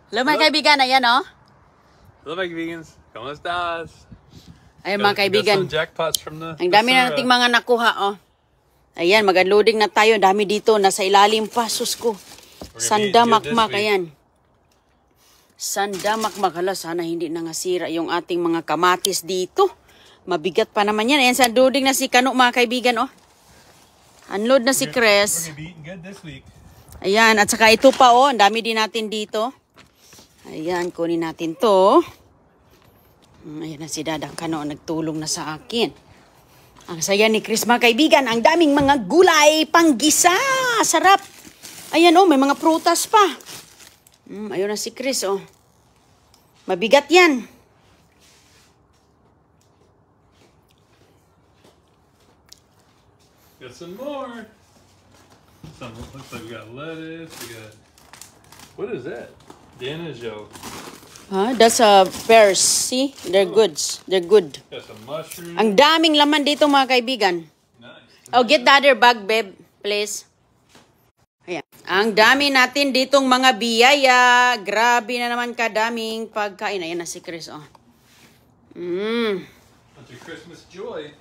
Hello mga kaibigan, ayan oh. Hello mga vegans, ¿cómo estás? Ayan mga kaibigan, jackpots from the ang dami na nating mga nakuha oh. Ayan, mag-unloading na tayo, dami dito, nasa ilalim pa, sus ko. Sandamakmak, ayan. Sandamakmak, hala, sana hindi nangasira yung ating mga kamatis dito. Mabigat pa naman yan. Ayan, sa unloading na si Kano mga kaibigan oh. Unload na si Chris. Ayan, at saka ito pa oh, ang dami din natin dito. Ayan, kunin natin to. Ayan na si Dadang Kano, nagtulong na sa akin. Ang saya ni Chris mga kaibigan, ang daming mga gulay, panggisa, sarap. Ayan oh, may mga prutas pa. Ayun na si Chris oh. Mabigat yan. Got some more. Some looks like we got lettuce. We got, what is that? Danajo. Huh? That's pears. See? They're goods. They're good. Got some mushrooms. Ang daming laman dito mga kaibigan. Nice. Oh, get the other bag, babe. Please. Ayan. Ang dami natin ditong mga biyaya. Grabe na naman kadaming pagkain. Ayan na si Chris, oh. That's your Christmas joy.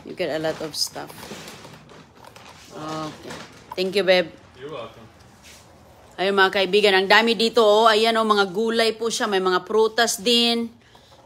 You get a lot of stuff. Okay. Thank you, babe. You're welcome. Ayun mga kaibigan, ang dami dito oh. Ayan oh, mga gulay po siya, may mga prutas din.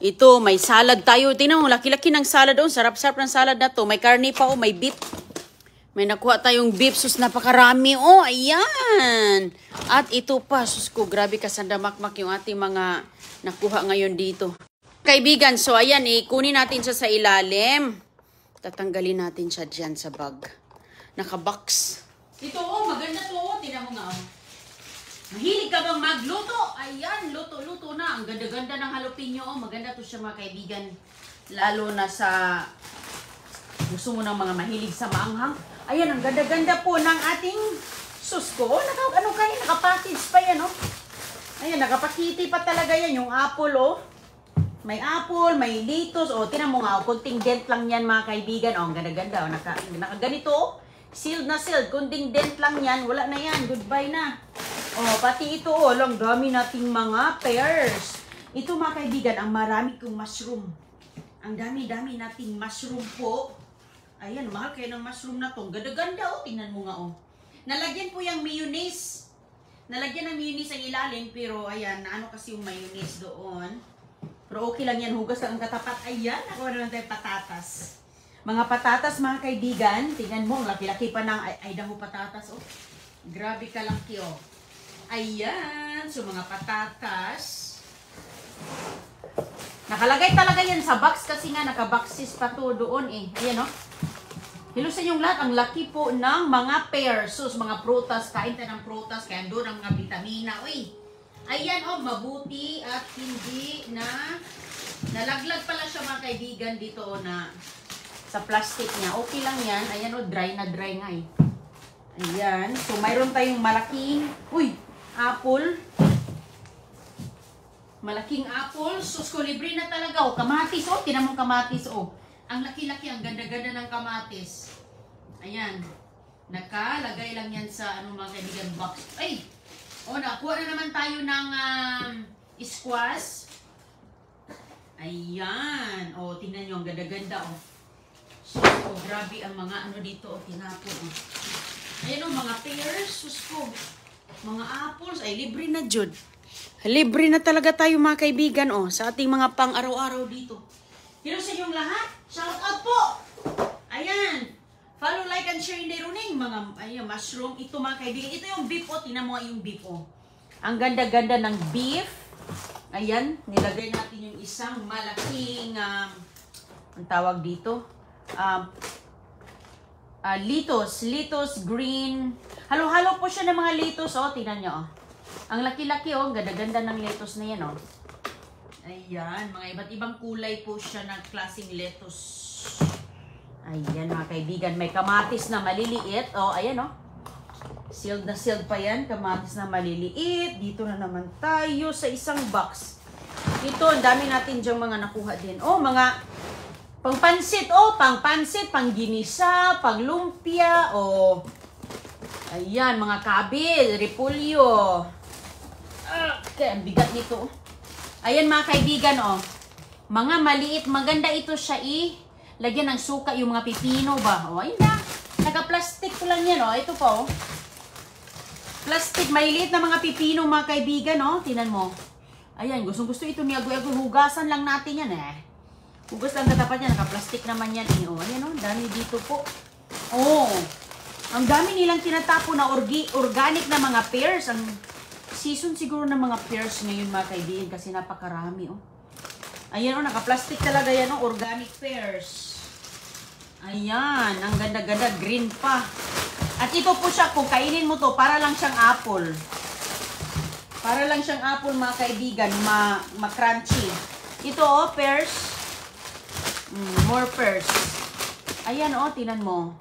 Ito, may salad tayo. Tingnan mo, laki-laki ng salad oh. Sarap-sarap ng salad na to. May karne pa oh, may beef. May nakuha tayong beef, sus napakarami oh. Ayan. At ito pa, sus ko, grabe ka sandamakmak yung ating mga nakuha ngayon dito. Kaibigan, so ayan, kunin natin siya sa ilalim. Tatanggalin natin siya dyan sa bag. Naka-box. Ito oh, maganda to oh. Tingnan mo nga oh. Mahilig ka bang magluto? Ayan, luto-luto na. Ang ganda-ganda ng jalapeno. Oh, maganda to siya mga kaibigan. Lalo na sa gusto mo ng mga mahilig sa maanghang. Ayan, ang ganda-ganda po ng ating susko. Oh, ano kayo? Nakapackage pa yan, oh. Ayan, nakapakiti pa talaga yan. Yung apple, oh. May apple, may lettuce. Oh, tinan mo nga, oh. Kunting dent lang yan mga kaibigan. Oh, ang ganda-ganda. Oh, nakaganito, oh. Sealed na sealed. Kunting dent lang yan. Wala na yan. Goodbye na. Oh, pati ito, oh, lang dami nating mga pears. Ito mga kaibigan, ang marami kong mushroom. Ang dami-dami nating mushroom po. Ayan, mahal kayo ng mushroom na to. Ganda-ganda, oh, tingnan mo nga, oh. Nalagyan po yung mayonnaise. Nalagyan ng mayonnaise ang ilalim, pero ayan, ano kasi yung mayonnaise doon. Pero okay lang yan, hugas lang ang katapat. Ayan, nakuha naman tayo patatas. Mga patatas, mga kaibigan, tingnan mo, laki-laki pa ng ay daho patatas, oh. Grabe ka lang, oh. Ayan, so mga patatas. Nakalagay talaga yan sa box kasi nga nakaboxes pa to doon eh. Ayan oh. Hilusin yung lahat, ang laki po ng mga pears. So mga prutas, kain tayo ng prutas, kaya doon ang mga vitamina. Uy, ayan oh, mabuti at hindi na nalaglag pala siya mga kaibigan dito oh, na sa plastic niya. Okay lang yan. Ayan oh, dry na dry nga eh. Ayan, so mayroon tayong malaking, uy, apple. Malaking apple. Sus ko, libre na talaga. O, kamatis. O, tinamong kamatis. O, ang laki-laki. Ang ganda-ganda ng kamatis. Ayan. Nakalagay lang yan sa, ano mga kaibigan, box. Ay! O, nakuha na naman tayo ng squash. Ayan. O, tingnan nyo. Ang ganda-ganda. O. Sus ko, grabe ang mga ano dito. O, tinapon. O. Ayan o, mga pears. Sus ko. Mga apples, ay libre na jud. Libre na talaga tayo mga kaibigan oh, sa ating mga pang-araw-araw dito. Hello sa inyong lahat. Shout out po. Ayan. Follow, like, and share in the running. Mga ayan, mushroom. Ito mga kaibigan. Ito yung beef oh. Tingnan mo yung beef oh. Ang ganda-ganda ng beef. Ayan. Nilagay natin yung isang malaking ang tawag dito. Lettuce green. Halo-halo po siya ng mga lettuce, oh. Tingnan nyo, oh. Ang laki-laki, oh. Ganda-ganda ng lettuce na yan, oh. Ayan, mga iba't ibang kulay po siya ng klaseng lettuce. Ayan, mga kaibigan. May kamatis na maliliit. Oh, ayan, oh. Sealed na sealed pa yan. Kamatis na maliliit. Dito na naman tayo sa isang box. Ito, ang dami natin dyang mga nakuha din. Oh, mga pangpansit, oh, pangpansit, pangginisa, panglumpia, oh. Ayan, mga kabil, repolyo. Okay, ang bigat nito. Ayan mga kaibigan, oh. Mga maliit, maganda ito siya lagyan ng suka yung mga pipino ba. Oh, ayun na. Naka-plastic ko lang yan, oh. Ito po, oh. Plastic, maliliit na mga pipino mga kaibigan, oh. Tinan mo. Ayan, gustong-gusto ito ni Agoy-Agoy. Hugasan lang natin yan, eh. Hugas lang katapat yan. Naka-plastic naman yan. Oh, ayan, oh. Dami dito po. Oh. Ang dami nilang tinatapo na organic na mga pears. Ang season siguro ng mga pears ngayon mga kaibigan kasi napakarami, oh. Ayan, oh, naka-plastic talaga yan, oh, organic pears. Ayan, ang ganda-ganda, green pa. At ito po siya, kung kainin mo to, para lang siyang apple. Para lang siyang apple mga kaibigan, ma-crunchy. Ito, oh, pears. More pears. Ayan, oh, tinan mo.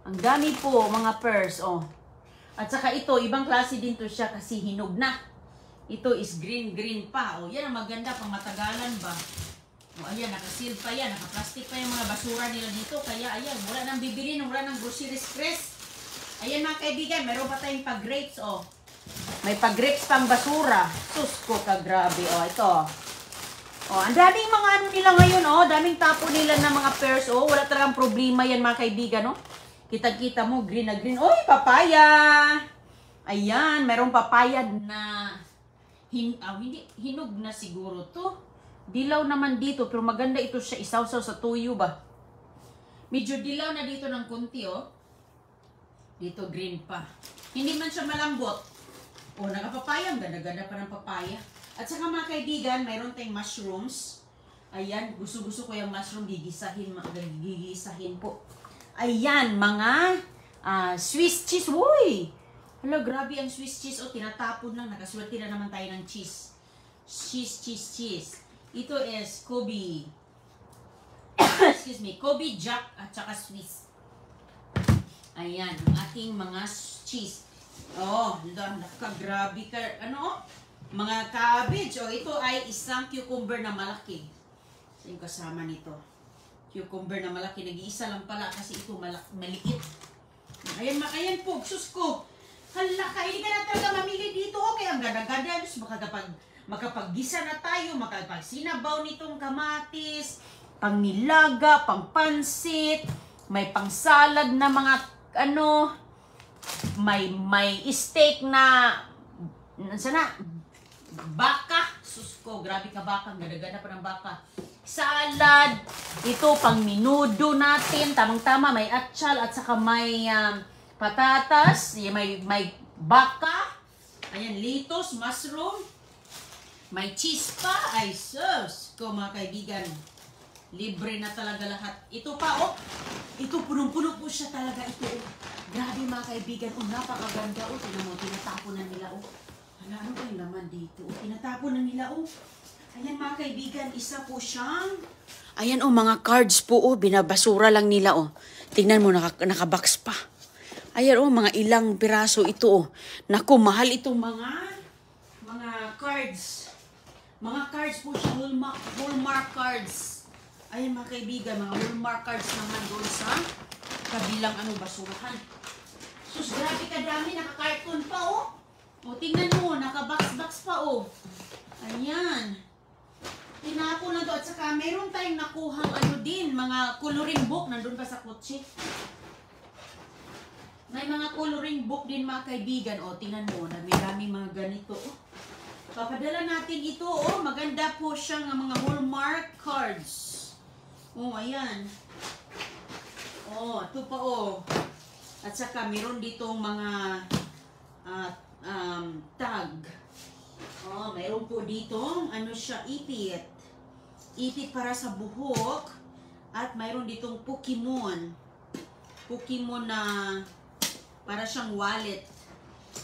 Ang dami po, mga pears, oh. At saka ito, ibang klase din to siya kasi hinog na. Ito is green pa. O, yan ang maganda pang matagalan ba. O, ayan, nakaseal pa yan. Naka-plastic pa yung mga basura nila dito. Kaya, ayan, wala nang bibili, wala nang groceries stress. Ayan mga kaibigan, meron pa tayong pag-grapes, o. May pag-grapes pang basura. Sus ko ka, grabe, o. Ito. O, ang daming mga ano nila ngayon, o. Daming tapo nila ng mga pears, o. Wala talagang problema yan mga kaibigan, o. Kita-kita mo, green na green. Oy, papaya! Ayan, merong papaya na hindi hinog na siguro to. Dilaw naman dito, pero maganda ito siya isawsaw sa tuyo ba. Medyo dilaw na dito ng konti, oh. Dito green pa. Hindi man siya malambot. Oh, nakapapaya, ang ganda-ganda pa ng papaya. At saka mga kaibigan, mayroon tayong mushrooms. Ayan, gusto-gusto ko yung mushroom gigisahin po. Ayan, mga Swiss cheese. Uy! Hala, grabe ang Swiss cheese. O, tinatapon lang. Nakaswerte na naman tayo ng cheese. Cheese. Ito is Kobe. Excuse me. Kobe, Jack, at saka Swiss. Ayan, ang ating mga cheese. Oh, grabe ka. Ano? Mga cabbage. Oh, ito ay isang cucumber na malaki. So, yung kasama nito. Cucumber na malaki. Nag-iisa lang pala kasi ito maliit. Ayan, ayan po. Sus ko. Hala, kaili ka na talaga mamili dito. Okay, ang ganda-ganda. Makapaggisa na tayo. Makapagsinabaw nitong kamatis. Pang nilaga, pang pansit. May pang salad na mga ano. May steak na sana baka. Sus ko, grabe ka baka. Ang ganda-ganda pa ng baka. Salad. Ito pang minudo natin. Tamang-tama. May atchal at saka may patatas, may baka, ayan, litos, mushroom, may cheese pa, ay sus, ko mga kaibigan, libre na talaga lahat. Ito pa, oh, ito punong-puno po siya talaga, ito, oh. Grabe mga kaibigan, oh, napakaganda, oh, tingnan mo, tinatapon na nila, oh. Hala, ano ba yung laman dito, oh, tinatapon na nila, oh. Ayan mga kaibigan, isa po siyang, ayan, oh, mga cards po, oh, binabasura lang nila, oh. Tingnan mo, nakabox pa. Ayan, oh, mga ilang piraso ito, oh. Naku, mahal itong mga cards. Mga cards po siya, Hallmark cards. Ayan, mga kaibigan, mga Hallmark cards naman doon sa kabilang basurahan. Sus, grabe ka dami, naka-cartoon pa, oh. O, tingnan mo, naka-box pa, oh. Ayan. Tinapon na to. At saka, meron tayong nakuhang din, mga coloring book, nandun pa sa kotse. May mga coloring book din mga kaibigan. O, tingnan mo, dami-dami mga ganito. O, papadala natin ito. O, maganda po siyang mga Hallmark cards. O, ayan. O, ito pa o. At saka, meron ditong mga tag. O, meron po ditong, siya, ipit. Ipit para sa buhok. At mayroon ditong Pokemon. Pokemon na para siyang wallet.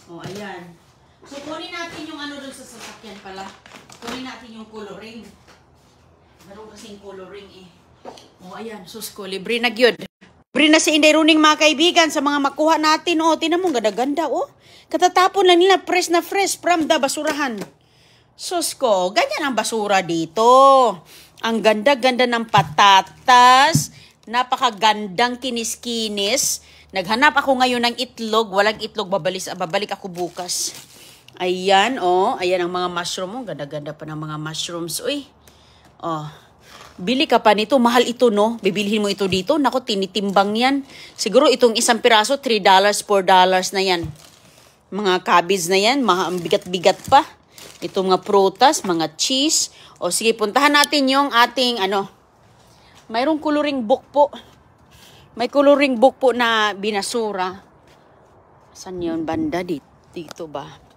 O, ayan. So, kunin natin yung doon sa sasakyan pala. Kunin natin yung coloring. Meron kasing coloring eh. O, ayan. Sus ko, libre na gyud. Libre na si Inday Runing mga kaibigan sa mga makuha natin. O, tinan mo, ganda-ganda. O, katatapon lang nila fresh na fresh from the basurahan. Sus ko, ganyan ang basura dito. Ang ganda-ganda ng patatas. Napakagandang kinis-kinis. Naghanap ako ngayon ng itlog. Walang itlog. Babalik ako bukas. Ayan, oh. Ayan ang mga mushroom. Oh, ganda-ganda pa ng mga mushrooms. Uy. Oh. Bili ka pa nito. Mahal ito, no? Bibilhin mo ito dito. Naku, tinitimbang yan. Siguro itong isang piraso, $3, $4 na yan. Mga cabbage na yan. Bigat-bigat pa. Ito mga prutas, mga cheese. O sige, puntahan natin yung ating, mayroong coloring book po. May coloring book po na binasura. Saan yun, banda? Dito ba?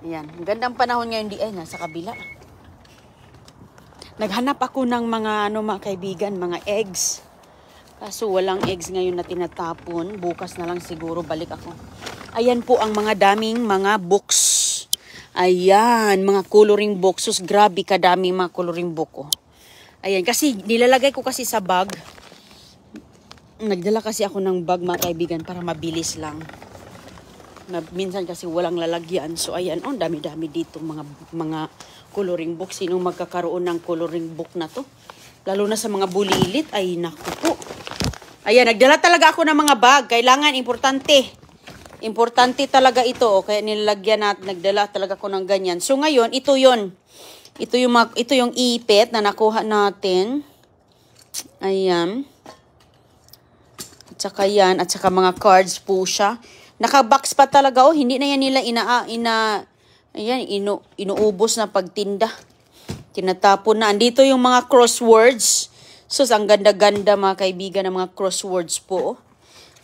Ayan. Gandang panahon ngayon di ay nasa kabila. Naghanap ako ng mga mga kaibigan, mga eggs. Kaso walang eggs ngayon na tinatapon. Bukas na lang siguro balik ako. Ayan po ang mga daming mga books. Ayan, mga coloring books. Sus, grabe kadaming mga coloring book oh. Ayan, kasi nilalagay ko kasi sa bag. Nagdala kasi ako ng bag mga kaibigan para mabilis lang. Minsan kasi walang lalagyan. So ayan, dami-dami dito mga coloring book. Sinong magkakaroon ng coloring book na to? Lalo na sa mga bulilit. Ay, naku po. Ayan, nagdala talaga ako ng mga bag. Kailangan, importante. Importante talaga ito. Kaya nilalagyan natin, nagdala talaga ako ng ganyan. So ngayon, ito yon. Ito yung ipit na nakuha natin. Ayan. At saka yan. At saka mga cards po siya. Nakabox pa talaga, hindi na yan nila inuubos na pagtinda. Tinatapon na. Andito yung mga crosswords. Sus, ang ganda-ganda mga kaibigan ng mga crosswords po.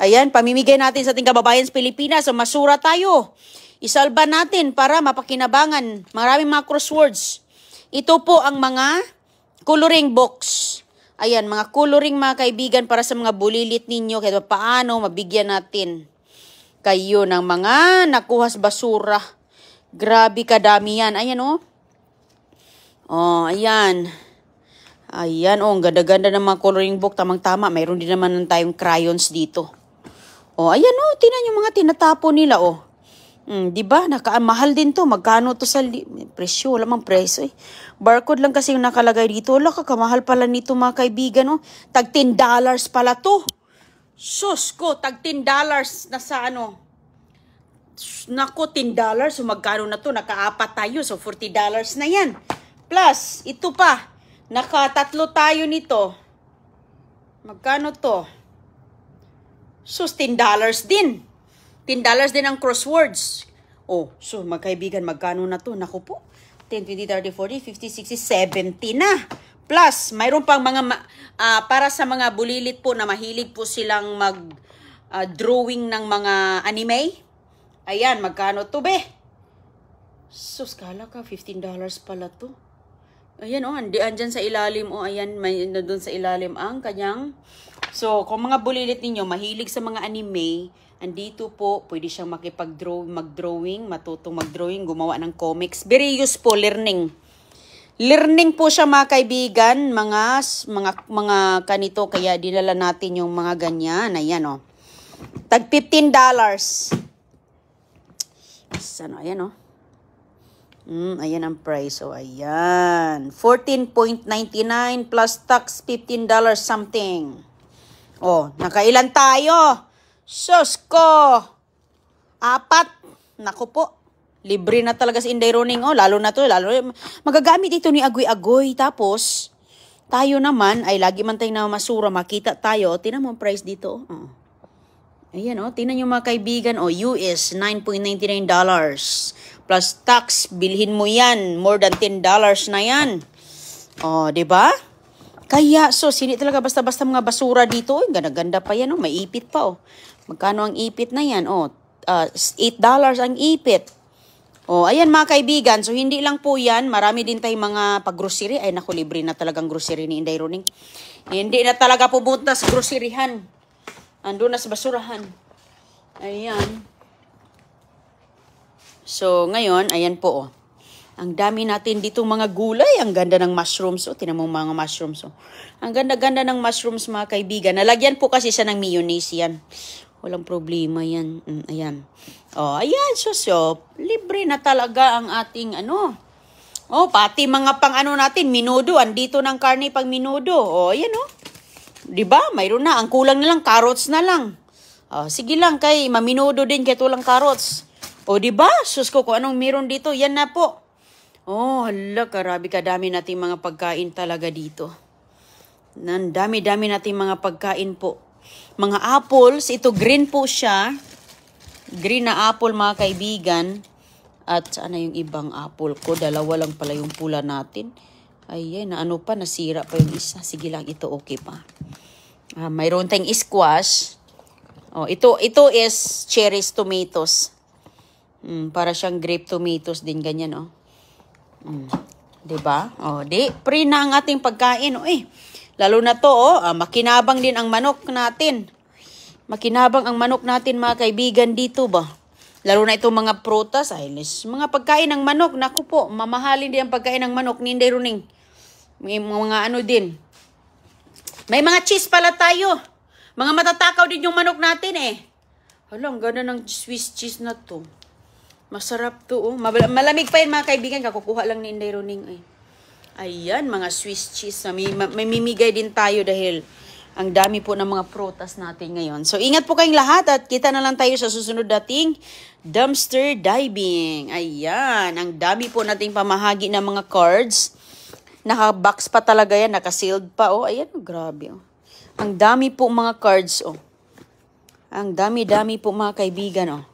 Ayan, pamimigay natin sa ating kababayan sa Pilipinas. So, masura tayo. Isalba natin para mapakinabangan. Maraming mga crosswords. Ito po ang mga coloring books. Ayan, mga coloring mga kaibigan para sa mga bulilit ninyo. Kaya paano mabigyan natin kayo ng mga nakuhas basura. Grabe kadami yan. Ayan oh. Oh, ayan. Ayan oh, ang ganda-ganda ng mga coloring book. Tamang-tama, mayroon din naman tayong crayons dito. Oh, ayan oh, tingnan yung mga tinatapon nila oh. Di ba? Mahal din to. Magkano to sa presyo? Wala mang presyo eh. Barcode lang kasi yung nakalagay dito. Wala, kakamahal pala nito mga kaibigan oh. Tag $10 pala to. Sus ko, tag $10 na sa Nako, $10. So magkano na to? Naka-4 tayo. So $40 na yan. Plus, ito pa. Naka-3 tayo nito. Magkano to? Sus, $10 din. $10 din ang crosswords. Oh, so magkaibigan, magkano na to? Nako po. 10, 20, 30, 40, 50, 60, 70 na. Plus, mayroon pang mga, para sa mga bulilit po na mahilig po silang mag-drawing ng mga anime. Ayan, magkano to be? Sus, kala ka, $15 pala to. Ayan, andyan sa ilalim, ayan, may doon sa ilalim ang kanyang. So, kung mga bulilit ninyo, mahilig sa mga anime, andito po, pwede siyang mag-drawing, matutong mag-drawing, gumawa ng comics. Very useful, learning. Learning po siya mga kaibigan, mga kanito, kaya dinala natin yung mga ganyan. Ayan oh. Tag $15. Ano, ayan oh. Ayan ang price. So, ayan. $14.99 plus tax, $15 something. Oh, nakailan tayo? Sus ko. 4. Naku po. Libre na talaga si Inday Roning. Oh, lalo na to. Magagamit ito ni Agoy-Agoy. Tapos, tayo naman, ay lagi man tayong namasura. Makita tayo. Tingnan mo ang price dito. Oh. Ayan, tingnan nyo mga kaibigan. US, $9.99. Plus tax, bilhin mo yan. More than $10 na yan. Oh, diba? Kaya, hindi talaga basta-basta mga basura dito. Ganda-ganda pa yan, may ipit pa, Magkano ang ipit na yan? $8 ang ipit. Ayan mga kaibigan. So, hindi lang po yan. Marami din tayong mga pag-grocery. Ay, naku, libre na talagang grocery ni Inday Roning. Hindi na talaga pupunta sa groceryhan. Ando na sa basurahan. Ayan. So, ngayon, ayan po, Ang dami natin dito mga gulay. Ang ganda ng mushrooms. Tinan mo mga mushrooms. Ang ganda-ganda ng mushrooms mga kaibigan. Nalagyan po kasi siya ng mayonnaise yan. Walang problema yan. Ayan. Ayan. So, libre na talaga ang ating pati mga pang natin, minudo. Andito ng karne pang minudo. Ayan Diba? Mayroon na. Ang kulang na lang, carrots na lang. Sige lang, kay maminudo din kay tulang carrots. O, diba? Sus ko, kung anong meron dito, yan na po. Oh, hala, karabi kadami nating mga pagkain talaga dito. Dami-dami nating mga pagkain po. Mga apples, ito green po siya. Green na apple mga kaibigan. At saan na yung ibang apple ko? Dalawa lang pala yung pula natin. Ayan, na ano pa, nasira pa yung isa. Sige lang, ito okay pa. Mayroon tayong squash. Oh, ito is cherries tomatoes. Para siyang grape tomatoes din, ganyan, oh. Diba? Oh, pre na ang ating pagkain, oh, eh. Lalo na to, oh, makinabang din ang manok natin. Makinabang ang manok natin, mga kaibigan, dito ba? Lalo na itong mga prutas, mga pagkain ng manok, naku po, mamahalin din ang pagkain ng manok ni Inday Runing. May mga ano din. May mga cheese pala tayo. Mga matatakaw din yung manok natin, eh. Hala, ang ganda ng Swiss cheese na to. Masarap to, oh. Malamig pa yun, mga kaibigan. Kakukuha lang ni Inday Runing, eh. Ayan, mga Swiss cheese. May mimigay din tayo dahil ang dami po ng mga prutas natin ngayon. So, ingat po kayong lahat at kita na lang tayo sa susunod nating dumpster diving. Ayan, ang dami po nating pamahagi ng mga cards. Naka-box pa talaga yan, naka-sealed pa. Oh, ayan, oh, grabe. Oh. Ang dami po mga cards, oh. Ang dami-dami po mga kaibigan, oh.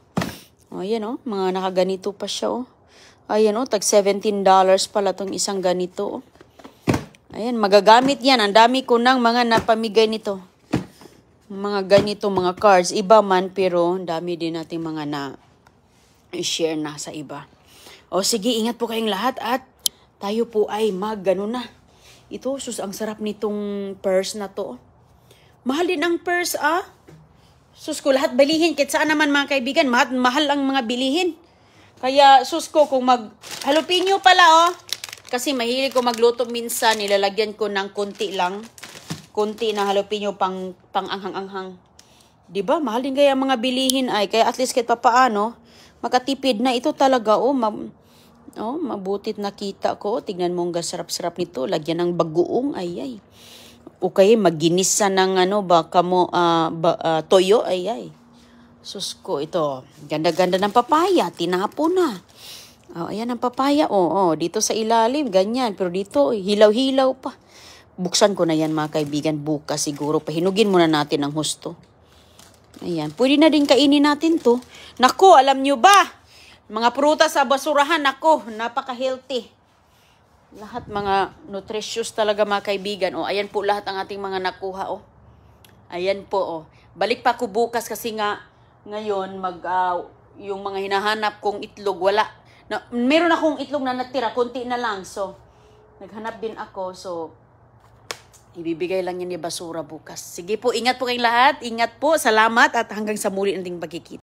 Oh, ayan, oh, mga nakaganito pa siya, oh. Ayan, oh, tag $17 pala tong isang ganito, oh. Ayan, magagamit yan. Ang dami ko ng mga napamigay nito. Mga ganito, mga cards. Iba man, pero ang dami din natin mga na-share na sa iba. O sige, ingat po kayong lahat at tayo po ay mag-gano na. Ito, sus, ang sarap nitong purse na to. Mahal din ang purse, ah. Sus ko, lahat bilihin. Kahit saan naman mga kaibigan, mahal ang mga bilihin. Kaya, sus ko, kung jalapeno pala, oh. Kasi mahilig ko magluto minsan, nilalagyan ko ng konti lang. Konti na jalapeno pang anghang-anghang. Diba? Mahal din kaya mga bilihin ay. Kaya at least kahit papaano, makatipid na ito talaga. Oh, mabutit nakita ko. Tignan mo ang sarap-sarap nito. Lagyan ng bagoong. Ay. O kaya maginisa ng toyo. Ay. Sus ko, ito. Ganda-ganda ng papaya. Tinapo na. Oh, ayan ang papaya. Oh, dito sa ilalim, ganyan. Pero dito, hilaw-hilaw pa. Buksan ko na yan, mga kaibigan, bukas siguro. Pahinugin muna natin ang husto. Ayan, pwede na din kainin natin to. Nako, alam nyo ba? Mga prutas sa basurahan, nako, napaka-healthy. Lahat mga nutritious talaga, mga kaibigan. Oh, ayan po lahat ang ating mga nakuha, oh. Ayan po, oh. Balik pa ko bukas kasi nga, ngayon, yung mga hinahanap kong itlog, wala. Meron akong itlog na natira, konti na lang. So, naghanap din ako. So, ibibigay lang yan ni basura bukas. Sige po, ingat po kayong lahat. Ingat po, salamat at hanggang sa muli nating pagkikita.